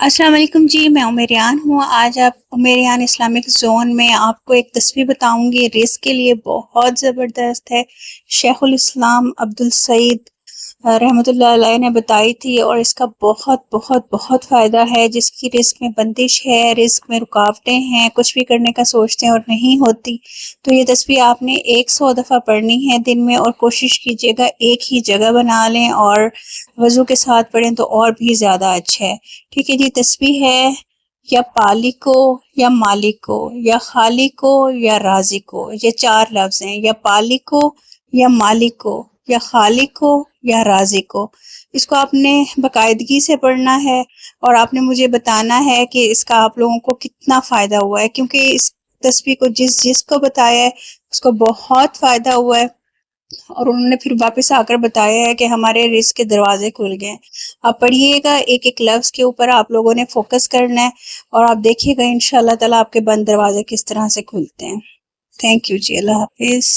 السلام علیکم جی، میں عمریان ہوں۔ آج آپ عمریان اسلامک زون میں آپ کو ایک تصویر بتاؤں گی، رزق کے لیے بہت زبردست ہے۔ شیخ الاسلام عبدالسعید رحمۃ اللہ علیہ نے بتائی تھی، اور اس کا بہت بہت بہت فائدہ ہے۔ جس کی رزق میں بندش ہے، رزق میں رکاوٹیں ہیں، کچھ بھی کرنے کا سوچتے ہیں اور نہیں ہوتی، تو یہ تصویر آپ نے 100 دفعہ پڑھنی ہے دن میں، اور کوشش کیجیے گا ایک ہی جگہ بنا لیں اور وضو کے ساتھ پڑھیں تو اور بھی زیادہ اچھا ہے۔ ٹھیک ہے جی، تسبیح ہے: یا پالکو یا مالکو، یا خالقو یا رازقو۔ یہ 4 لفظ ہیں: یا پالکو یا مالکو، یا خالقو یا رازقو۔ اس کو آپ نے باقاعدگی سے پڑھنا ہے، اور آپ نے مجھے بتانا ہے کہ اس کا آپ لوگوں کو کتنا فائدہ ہوا ہے، کیونکہ اس تسبیح کو جس کو بتایا ہے اس کو بہت فائدہ ہوا ہے، اور انہوں نے پھر واپس آ کر بتایا ہے کہ ہمارے رزق کے دروازے کھل گئے۔ آپ پڑھیے گا، ایک ایک لفظ کے اوپر آپ لوگوں نے فوکس کرنا ہے، اور آپ دیکھیے گا انشاءاللہ تعالیٰ آپ کے بند دروازے کس طرح سے کھلتے ہیں۔ تھینک یو جی، اللہ حافظ۔